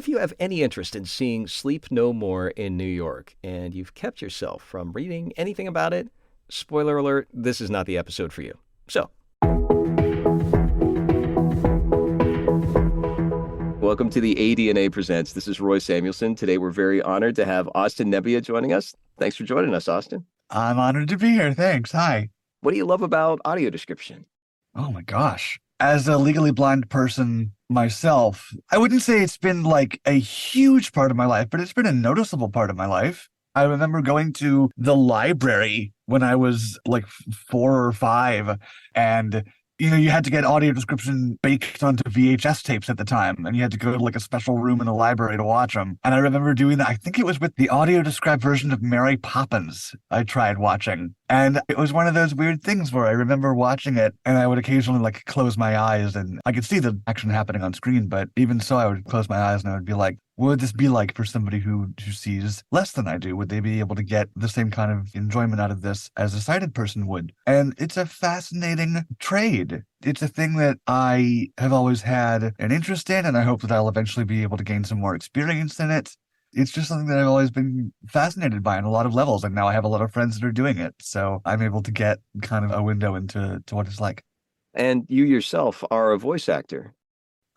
if you have any interest in seeing Sleep No More in New York and you've kept yourself from reading anything about it, spoiler alert, this is not the episode for you. So, welcome to the ADNA Presents. This is Roy Samuelson. Today we're very honored to have Austin Nebbia joining us. Thanks for joining us, Austin. I'm honored to be here. Thanks. Hi. What do you love about audio description? Oh my gosh. As a legally blind person myself, I wouldn't say it's been like a huge part of my life, but it's been a noticeable part of my life. I remember going to the library when I was like 4 or 5, and you had to get audio description baked onto VHS tapes at the time, and you had to go to like a special room in the library to watch them. And I remember doing that. I think it was with the audio described version of Mary Poppins I tried watching. And it was one of those weird things where I remember watching it and I would occasionally like close my eyes and I could see the action happening on screen, but even so, I would close my eyes and I would be like, what would this be like for somebody who sees less than I do? Would they be able to get the same kind of enjoyment out of this as a sighted person would? And it's a fascinating trade. It's a thing that I have always had an interest in, and I hope that I'll eventually be able to gain some more experience in it. It's just something that I've always been fascinated by on a lot of levels, and now I have a lot of friends that are doing it. So I'm able to get kind of a window into what it's like. And you yourself are a voice actor.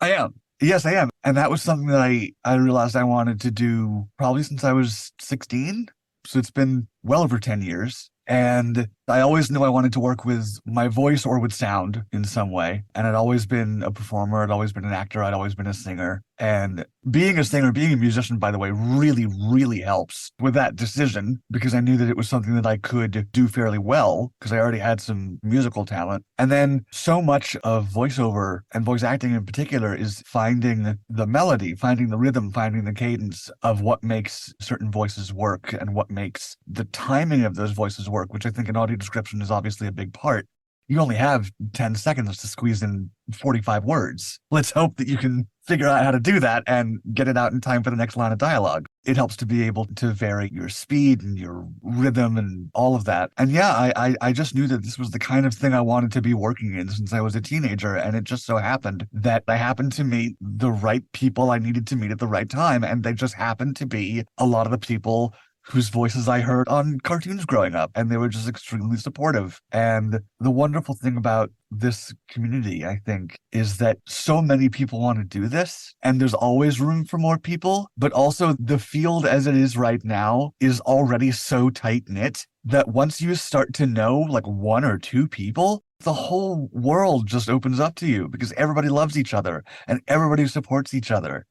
I am. Yes, I am. And that was something that I realized I wanted to do probably since I was 16. So it's been well over 10 years. And I always knew I wanted to work with my voice or with sound in some way. And I'd always been a performer. I'd always been an actor. I'd always been a singer. And being a singer, being a musician, by the way, really, really helps with that decision because I knew that it was something that I could do fairly well because I already had some musical talent. And then so much of voiceover and voice acting in particular is finding the melody, finding the rhythm, finding the cadence of what makes certain voices work and what makes the timing of those voices work, which I think in audio description is obviously a big part. You only have 10 seconds to squeeze in 45 words. Let's hope that you can figure out how to do that and get it out in time for the next line of dialogue. It helps to be able to vary your speed and your rhythm and all of that. And yeah, I just knew that this was the kind of thing I wanted to be working in since I was a teenager. And it just so happened that I happened to meet the right people I needed to meet at the right time. And they just happened to be a lot of the people whose voices I heard on cartoons growing up, and they were just extremely supportive. And the wonderful thing about this community, I think, is that so many people want to do this, and there's always room for more people, but also the field as it is right now is already so tight-knit that once you start to know like 1 or 2 people, the whole world just opens up to you because everybody loves each other and everybody supports each other.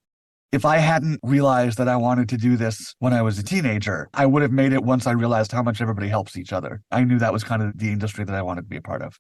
If I hadn't realized that I wanted to do this when I was a teenager, I would have made it once I realized how much everybody helps each other. I knew that was kind of the industry that I wanted to be a part of.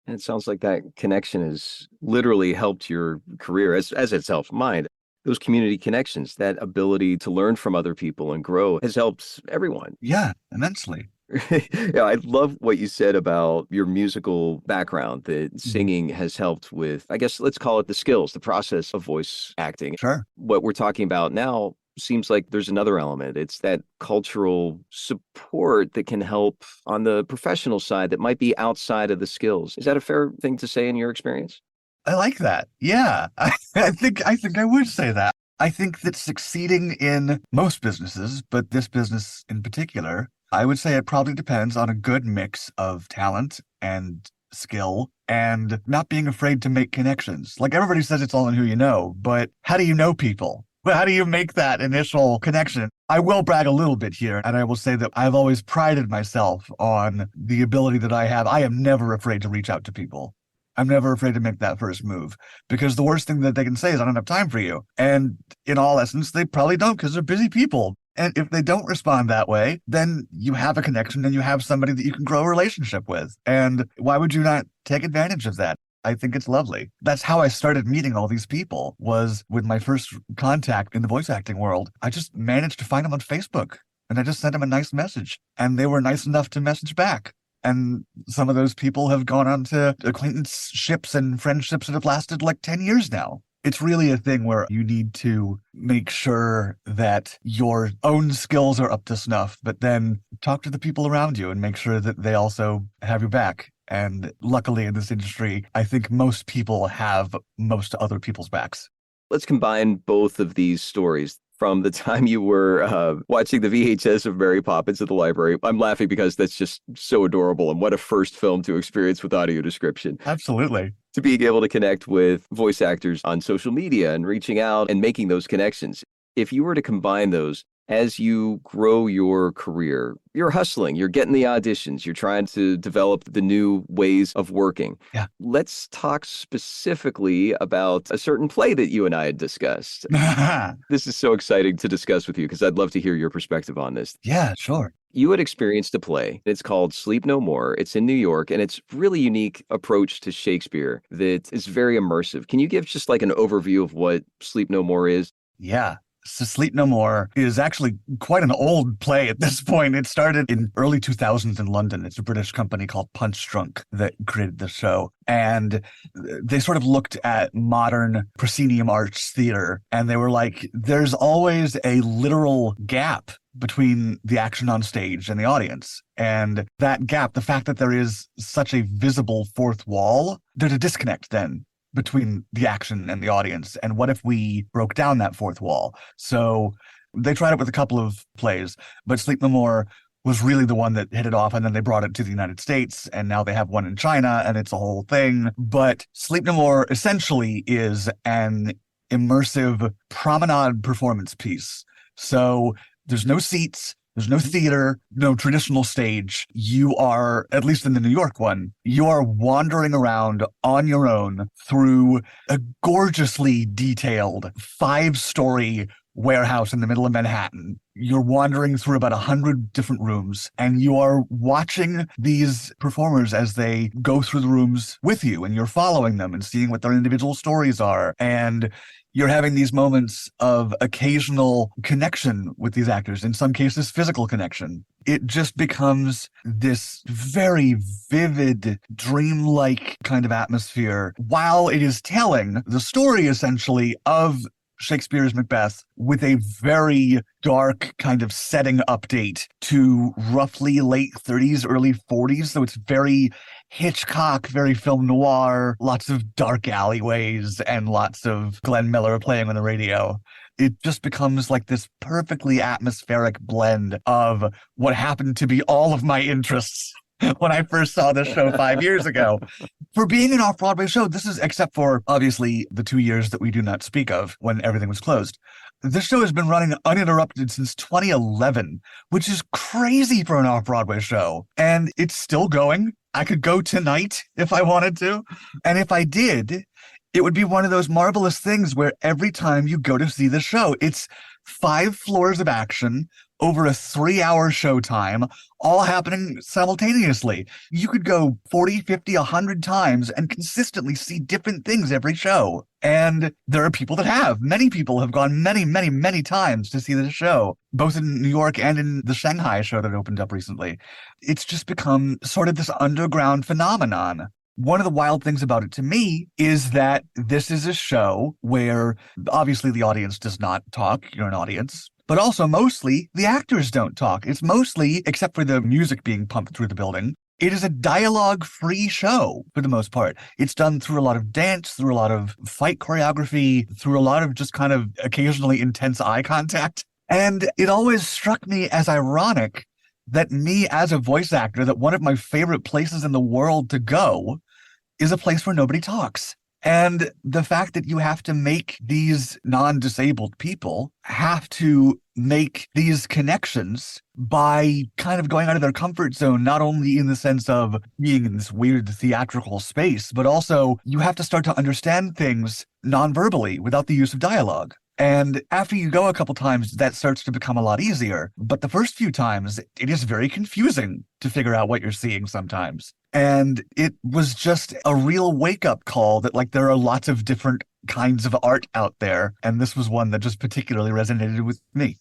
And it sounds like that connection has literally helped your career as it's helped mine. Those community connections, that ability to learn from other people and grow has helped everyone. Yeah, immensely. Yeah, I love what you said about your musical background, that singing has helped with, I guess, let's call it the skills, the process of voice acting. Sure. What we're talking about now seems like there's another element. It's that cultural support that can help on the professional side that might be outside of the skills. Is that a fair thing to say in your experience? I like that. Yeah, I think I would say that. I think that succeeding in most businesses, but this business in particular, I would say it probably depends on a good mix of talent and skill and not being afraid to make connections. Like everybody says it's all in who you know, but how do you know people? Well, how do you make that initial connection? I will brag a little bit here, and I will say that I've always prided myself on the ability that I have. I am never afraid to reach out to people. I'm never afraid to make that first move because the worst thing that they can say is, I don't have time for you. And in all essence, they probably don't because they're busy people. And if they don't respond that way, then you have a connection and you have somebody that you can grow a relationship with. And why would you not take advantage of that? I think it's lovely. That's how I started meeting all these people, was with my first contact in the voice acting world. I just managed to find them on Facebook and I just sent them a nice message and they were nice enough to message back. And some of those people have gone on to acquaintanceships and friendships that have lasted like 10 years now. It's really a thing where you need to make sure that your own skills are up to snuff, but then talk to the people around you and make sure that they also have your back. And luckily in this industry, I think most people have most other people's backs. Let's combine both of these stories from the time you were watching the VHS of Mary Poppins at the library. I'm laughing because that's just so adorable, and what a first film to experience with audio description. Absolutely. To being able to connect with voice actors on social media and reaching out and making those connections. If you were to combine those as you grow your career, you're hustling, you're getting the auditions, you're trying to develop the new ways of working. Yeah. Let's talk specifically about a certain play that you and I had discussed. This is so exciting to discuss with you because I'd love to hear your perspective on this. Yeah, sure. You had experienced a play. It's called Sleep No More. It's in New York, and it's really unique approach to Shakespeare that is very immersive. Can you give just like an overview of what Sleep No More is? Yeah. So Sleep No More is actually quite an old play at this point. It started in early 2000s in London. It's a British company called Punch Drunk that created the show. And they sort of looked at modern proscenium arts theater, and they were like, there's always a literal gap between the action on stage and the audience. And that gap, the fact that there is such a visible fourth wall, there's a disconnect then between the action and the audience. And what if we broke down that fourth wall? So they tried it with a couple of plays, but Sleep No More was really the one that hit it off. And then they brought it to the United States, and now they have one in China, and it's a whole thing. But Sleep No More essentially is an immersive promenade performance piece. So there's no seats. There's no theater, no traditional stage. You are, at least in the New York one, you are wandering around on your own through a gorgeously detailed 5-story warehouse in the middle of Manhattan. You're wandering through about 100 different rooms, and you are watching these performers as they go through the rooms with you, and you're following them and seeing what their individual stories are. And you're having these moments of occasional connection with these actors, in some cases, physical connection. It just becomes this very vivid, dreamlike kind of atmosphere while it is telling the story essentially of Shakespeare's Macbeth with a very dark kind of setting update to roughly late 30s, early 40s. So it's very Hitchcock, very film noir, lots of dark alleyways and lots of Glenn Miller playing on the radio. It just becomes like this perfectly atmospheric blend of what happened to be all of my interests when I first saw this show 5 years ago. For being an off-Broadway show, this is, except for obviously the 2 years that we do not speak of when everything was closed, this show has been running uninterrupted since 2011, which is crazy for an off-Broadway show. And it's still going. I could go tonight if I wanted to. And if I did, it would be one of those marvelous things where every time you go to see the show, it's 5 floors of action over a 3-hour showtime, all happening simultaneously. You could go 40, 50, 100 times and consistently see different things every show. And there are people that have. Many people have gone many, many, many times to see the show, both in New York and in the Shanghai show that opened up recently. It's just become sort of this underground phenomenon. One of the wild things about it to me is that this is a show where obviously the audience does not talk. You're an audience. But also mostly the actors don't talk. It's mostly, except for the music being pumped through the building, it is a dialogue-free show for the most part. It's done through a lot of dance, through a lot of fight choreography, through a lot of just kind of occasionally intense eye contact. And it always struck me as ironic that me as a voice actor, that one of my favorite places in the world to go is a place where nobody talks. And the fact that you have to make these non-disabled people have to make these connections by kind of going out of their comfort zone, not only in the sense of being in this weird theatrical space, but also you have to start to understand things non-verbally without the use of dialogue. And after you go a couple times, that starts to become a lot easier. But the first few times, it is very confusing to figure out what you're seeing sometimes. And it was just a real wake-up call that, like, there are lots of different kinds of art out there. And this was one that just particularly resonated with me.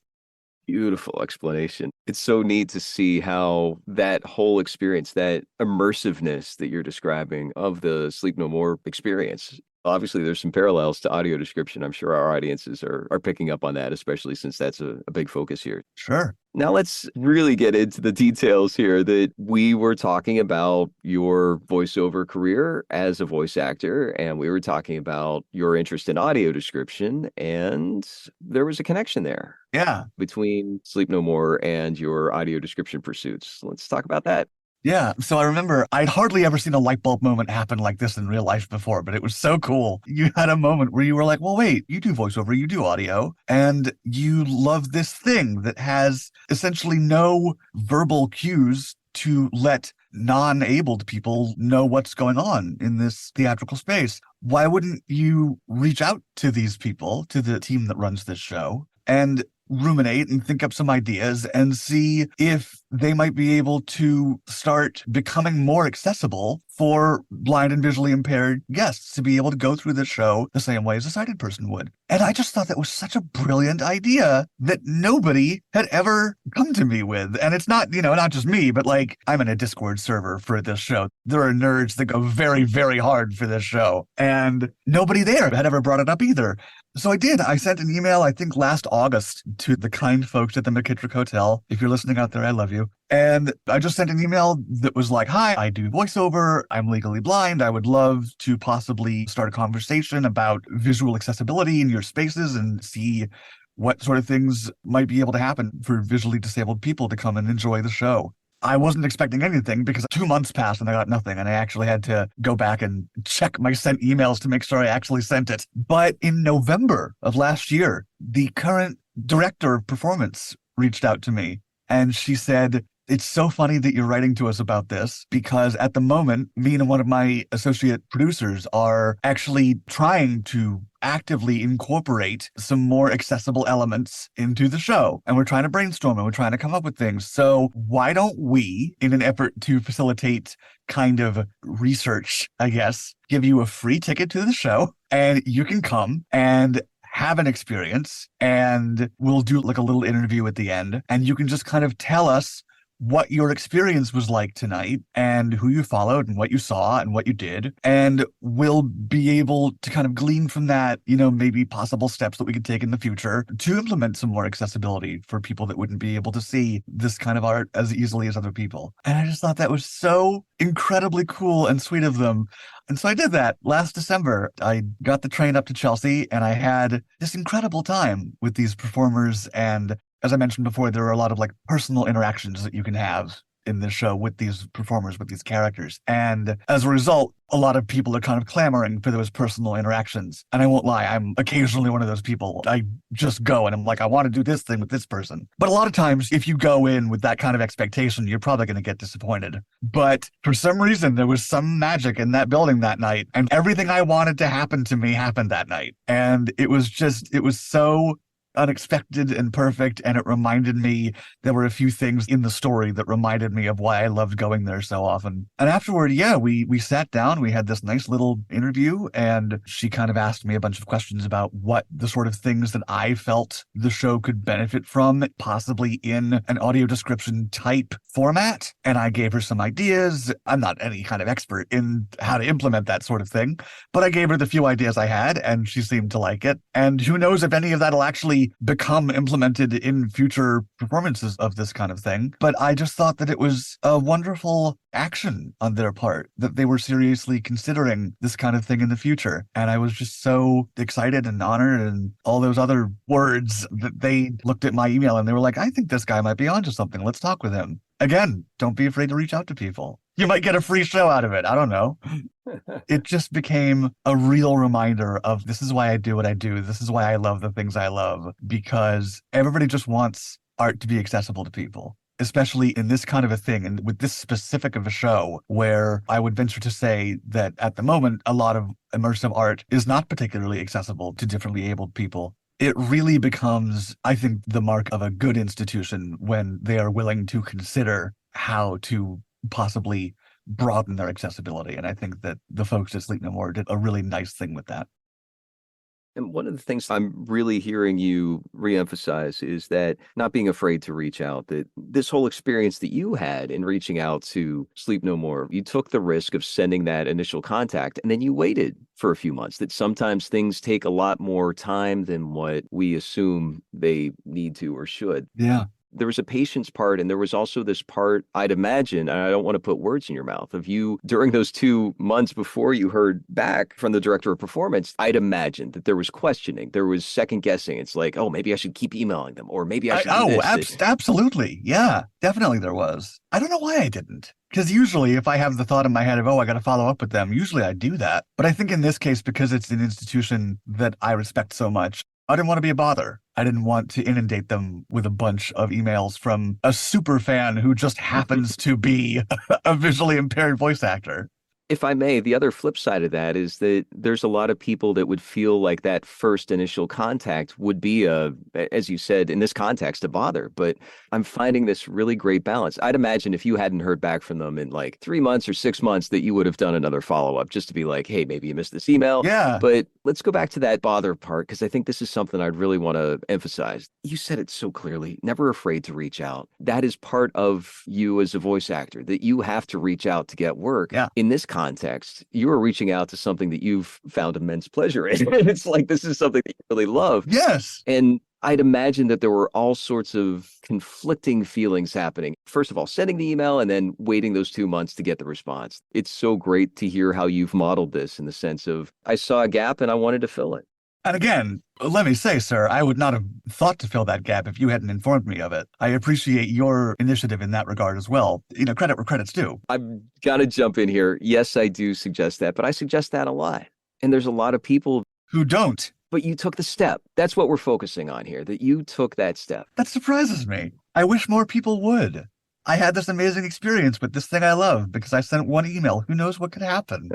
Beautiful explanation. It's so neat to see how that whole experience, that immersiveness that you're describing of the Sleep No More experience, Obviously, there's some parallels to audio description. I'm sure our audiences are picking up on that, especially since that's a big focus here. Sure. Now let's really get into the details here that we were talking about your voiceover career as a voice actor, and we were talking about your interest in audio description, and there was a connection there Yeah. between Sleep No More and your audio description pursuits. Let's talk about that. Yeah. So I remember I'd hardly ever seen a light bulb moment happen like this in real life before, but it was so cool. You had a moment where you were like, well, wait, you do voiceover, you do audio, and you love this thing that has essentially no verbal cues to let non-abled people know what's going on in this theatrical space. Why wouldn't you reach out to these people, to the team that runs this show, and ruminate and think up some ideas and see if they might be able to start becoming more accessible for blind and visually impaired guests to be able to go through the show the same way as a sighted person would. And I just thought that was such a brilliant idea that nobody had ever come to me with. And it's not, not just me, but like I'm in a Discord server for this show. There are nerds that go very, very hard for this show. And nobody there had ever brought it up either. So I did. I sent an email, I think last August, to the kind folks at the McKittrick Hotel. If you're listening out there, I love you. And I just sent an email that was like, hi, I do voiceover. I'm legally blind. I would love to possibly start a conversation about visual accessibility in your spaces and see what sort of things might be able to happen for visually disabled people to come and enjoy the show. I wasn't expecting anything because 2 months passed and I got nothing. And I actually had to go back and check my sent emails to make sure I actually sent it. But in November of last year, the current director of performance reached out to me and she said, it's so funny that you're writing to us about this because at the moment, me and one of my associate producers are actually trying to actively incorporate some more accessible elements into the show. And we're trying to brainstorm and we're trying to come up with things. So why don't we, in an effort to facilitate kind of research, I guess, give you a free ticket to the show and you can come and have an experience and we'll do like a little interview at the end and you can just kind of tell us what your experience was like tonight and who you followed and what you saw and what you did. And we'll be able to kind of glean from that, maybe possible steps that we could take in the future to implement some more accessibility for people that wouldn't be able to see this kind of art as easily as other people. And I just thought that was so incredibly cool and sweet of them. And so I did that last December. I got the train up to Chelsea and I had this incredible time with these performers. And as I mentioned before, there are a lot of like personal interactions that you can have in this show with these performers, with these characters. And as a result, a lot of people are kind of clamoring for those personal interactions. And I won't lie, I'm occasionally one of those people. I just go and I'm like, I want to do this thing with this person. But a lot of times, if you go in with that kind of expectation, you're probably going to get disappointed. But for some reason, there was some magic in that building that night. And everything I wanted to happen to me happened that night. And it was so unexpected and perfect, and it reminded me there were a few things in the story that reminded me of why I loved going there so often. And afterward, we sat down, we had this nice little interview, and she kind of asked me a bunch of questions about what the sort of things that I felt the show could benefit from, possibly in an audio description type format. And I gave her some ideas. I'm not any kind of expert in how to implement that sort of thing, but I gave her the few ideas I had, and she seemed to like it. And who knows if any of that will actually become implemented in future performances of this kind of thing. But I just thought that it was a wonderful action on their part, that they were seriously considering this kind of thing in the future. And I was just so excited and honored and all those other words that they looked at my email and they were like, I think this guy might be onto something. Let's talk with him. Again, don't be afraid to reach out to people. You might get a free show out of it. I don't know. It just became a real reminder of this is why I do what I do. This is why I love the things I love, because everybody just wants art to be accessible to people, especially in this kind of a thing. And with this specific of a show where I would venture to say that at the moment, a lot of immersive art is not particularly accessible to differently abled people. It really becomes, I think, the mark of a good institution when they are willing to consider how to possibly broaden their accessibility. And I think that the folks at Sleep No More did a really nice thing with that. And one of the things I'm really hearing you reemphasize is that not being afraid to reach out, that this whole experience that you had in reaching out to Sleep No More, you took the risk of sending that initial contact and then you waited for a few months, that sometimes things take a lot more time than what we assume they need to or should. Yeah. There was a patience part, and there was also this part, I'd imagine, and I don't want to put words in your mouth, of you during those 2 months before you heard back from the director of performance. I'd imagine that there was questioning, there was second guessing. It's like, oh, maybe I should keep emailing them, or maybe I should do this. Absolutely. Yeah, definitely there was. I don't know why I didn't. Because usually if I have the thought in my head of, oh, I got to follow up with them, usually I do that. But I think in this case, because it's an institution that I respect so much, I didn't want to be a bother. I didn't want to inundate them with a bunch of emails from a super fan who just happens to be a visually impaired voice actor. If I may, the other flip side of that is that there's a lot of people that would feel like that first initial contact would be as you said, in this context, a bother. But I'm finding this really great balance. I'd imagine if you hadn't heard back from them in like 3 months or 6 months, that you would have done another follow-up just to be like, hey, maybe you missed this email. Yeah. But let's go back to that bother part, because I think this is something I'd really want to emphasize. You said it so clearly, never afraid to reach out. That is part of you as a voice actor, that you have to reach out to get work. Yeah. In this context, you are reaching out to something that you've found immense pleasure in. It's like, this is something that you really love. Yes. And I'd imagine that there were all sorts of conflicting feelings happening. First of all, sending the email and then waiting those 2 months to get the response. It's so great to hear how you've modeled this in the sense of, I saw a gap and I wanted to fill it. And again, let me say, sir, I would not have thought to fill that gap if you hadn't informed me of it. I appreciate your initiative in that regard as well. Credit where credit's due. I've got to jump in here. Yes, I do suggest that, but I suggest that a lot. And there's a lot of people who don't. But you took the step. That's what we're focusing on here, that you took that step. That surprises me. I wish more people would. I had this amazing experience with this thing I love because I sent one email. Who knows what could happen?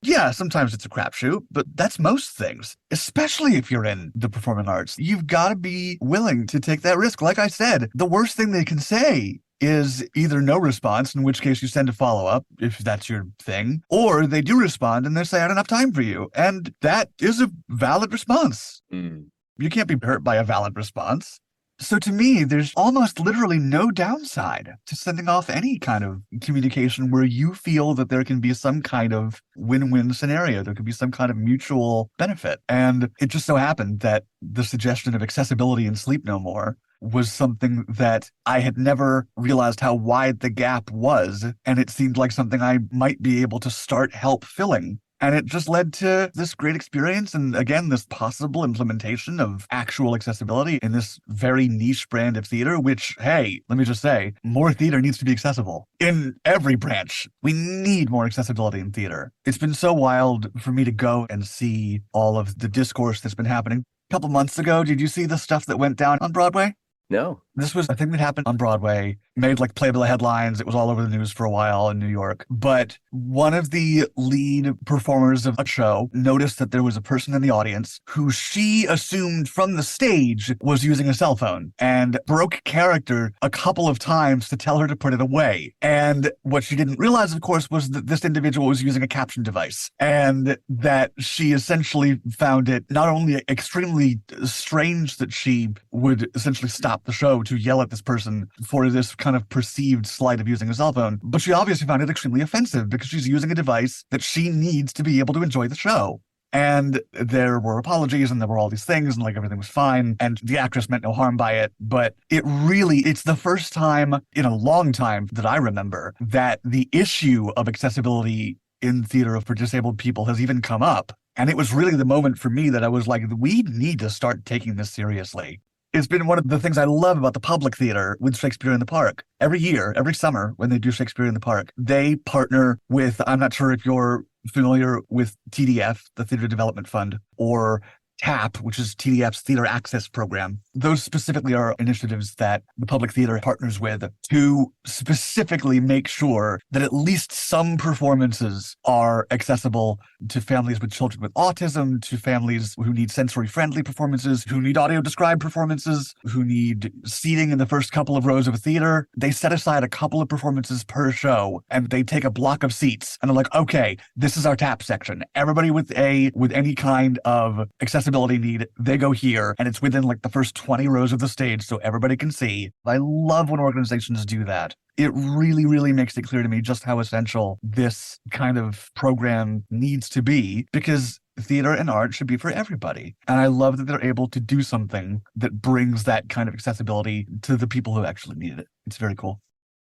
Yeah, sometimes it's a crapshoot, but that's most things, especially if you're in the performing arts. You've got to be willing to take that risk. Like I said, the worst thing they can say is either no response, in which case you send a follow-up, if that's your thing, or they do respond and they say, I don't have time for you. And that is a valid response. You can't be hurt by a valid response. So to me, there's almost literally no downside to sending off any kind of communication where you feel that there can be some kind of win-win scenario. There could be some kind of mutual benefit. And it just so happened that the suggestion of accessibility in Sleep No More was something that I had never realized how wide the gap was. And it seemed like something I might be able to start help filling. And it just led to this great experience. And again, this possible implementation of actual accessibility in this very niche brand of theater, which, hey, let me just say, more theater needs to be accessible in every branch. We need more accessibility in theater. It's been so wild for me to go and see all of the discourse that's been happening. A couple months ago, did you see the stuff that went down on Broadway? No. This was a thing that happened on Broadway, made like Playbill headlines. It was all over the news for a while in New York. But one of the lead performers of a show noticed that there was a person in the audience who she assumed from the stage was using a cell phone and broke character a couple of times to tell her to put it away. And what she didn't realize, of course, was that this individual was using a caption device and that she essentially found it not only extremely strange that she would essentially stop the show to yell at this person for this kind of perceived slight of using a cell phone, but she obviously found it extremely offensive because she's using a device that she needs to be able to enjoy the show. And there were apologies and there were all these things and like everything was fine and the actress meant no harm by it. But it's the first time in a long time that I remember that the issue of accessibility in theater for disabled people has even come up. And it was really the moment for me that I was like, we need to start taking this seriously. It's been one of the things I love about the public theater with Shakespeare in the Park. Every year, every summer, when they do Shakespeare in the Park, they partner with, I'm not sure if you're familiar with TDF, the Theater Development Fund, or TAP, which is TDF's Theater Access Program. Those specifically are initiatives that the public theater partners with to specifically make sure that at least some performances are accessible to families with children with autism, to families who need sensory-friendly performances, who need audio-described performances, who need seating in the first couple of rows of a theater. They set aside a couple of performances per show, and they take a block of seats, and they're like, okay, this is our TAP section. Everybody with any kind of accessibility accessibility need, they go here, and it's within like the first 20 rows of the stage so everybody can see. I love when organizations do that. It really, really makes it clear to me just how essential this kind of program needs to be, because theater and art should be for everybody. And I love that they're able to do something that brings that kind of accessibility to the people who actually need it. It's very cool.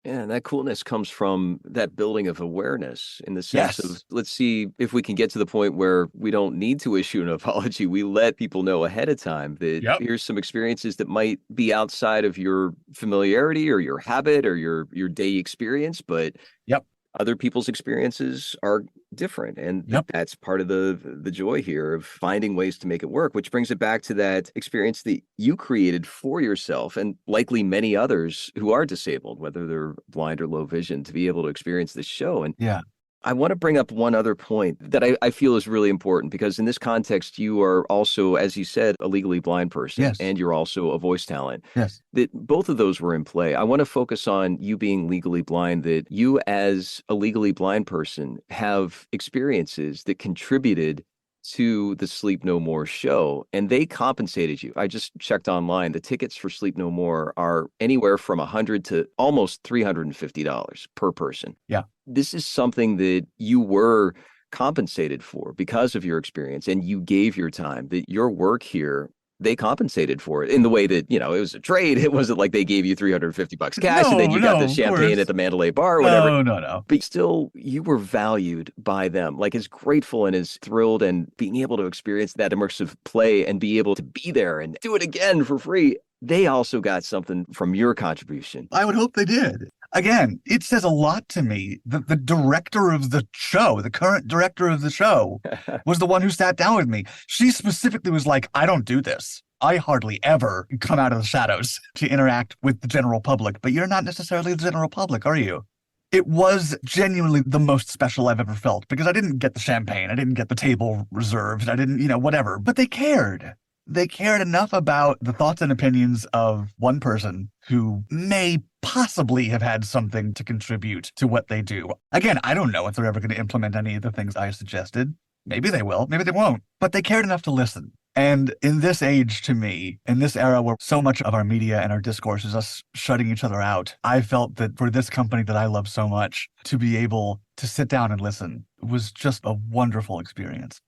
Yeah, and that coolness comes from that building of awareness in the sense of Yes. let's see if we can get to the point where we don't need to issue an apology. We let people know ahead of time that Yep. here's some experiences that might be outside of your familiarity or your habit or your day experience, but Yep. other people's experiences are different, and Yep. that's part of the joy here of finding ways to make it work, which brings it back to that experience that you created for yourself and likely many others who are disabled, whether they're blind or low vision, to be able to experience this show. And Yeah. I want to bring up one other point that I feel is really important because in this context, you are also, as you said, a legally blind person Yes. and you're also a voice talent. Yes. That both of those were in play. I want to focus on you being legally blind, that you, as a legally blind person, have experiences that contributed to the Sleep No More show, and they compensated you. I just checked online. The tickets for Sleep No More are anywhere from $100 to almost $350 per person. Yeah. This is something that you were compensated for because of your experience, and you gave your time, that your work here, they compensated for it in the way that, it was a trade. It wasn't like they gave you $350 cash and then No, you got the no, of champagne at course. the Mandalay Bar or whatever. No, no, no. But still, you were valued by them, like as grateful and as thrilled, and being able to experience that immersive play and be able to be there and do it again for free. They also got something from your contribution. I would hope they did. Again, it says a lot to me that the director of the show, the current director of the show, was the one who sat down with me. She specifically was like, I don't do this. I hardly ever come out of the shadows to interact with the general public, but you're not necessarily the general public, are you? It was genuinely the most special I've ever felt, because I didn't get the champagne, I didn't get the table reserved, I didn't, whatever, but they cared. They cared enough about the thoughts and opinions of one person who may possibly have had something to contribute to what they do. Again, I don't know if they're ever going to implement any of the things I suggested. Maybe they will, maybe they won't, but they cared enough to listen. And in this age, to me, in this era where so much of our media and our discourse is us shutting each other out, I felt that for this company that I love so much, to be able to sit down and listen was just a wonderful experience.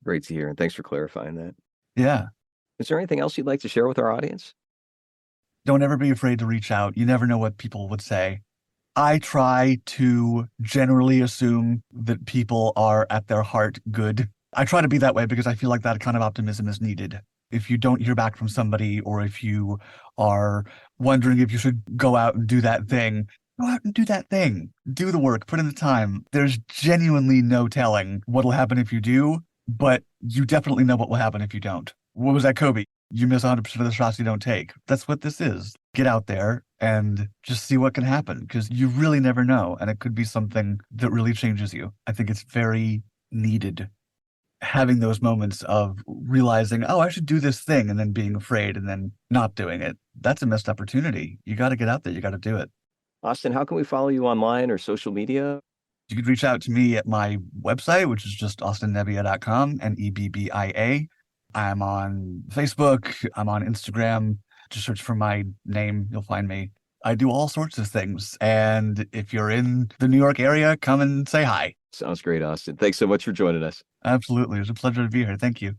Great to hear. And thanks for clarifying that. Yeah. Is there anything else you'd like to share with our audience? Don't ever be afraid to reach out. You never know what people would say. I try to generally assume that people are at their heart good. I try to be that way because I feel like that kind of optimism is needed. If you don't hear back from somebody, or if you are wondering if you should go out and do that thing, go out and do that thing. Do the work, put in the time. There's genuinely no telling what'll happen if you do, but you definitely know what will happen if you don't. What was that, Kobe? You miss 100% of the shots you don't take. That's what this is. Get out there and just see what can happen, because you really never know. And it could be something that really changes you. I think it's very needed, having those moments of realizing, oh, I should do this thing, and then being afraid and then not doing it. That's a missed opportunity. You got to get out there. You got to do it. Austin, how can we follow you online or social media? You could reach out to me at my website, which is just austinnebbia.com, Nebbia. I'm on Facebook. I'm on Instagram. Just search for my name. You'll find me. I do all sorts of things. And if you're in the New York area, come and say hi. Sounds great, Austin. Thanks so much for joining us. Absolutely. It was a pleasure to be here. Thank you.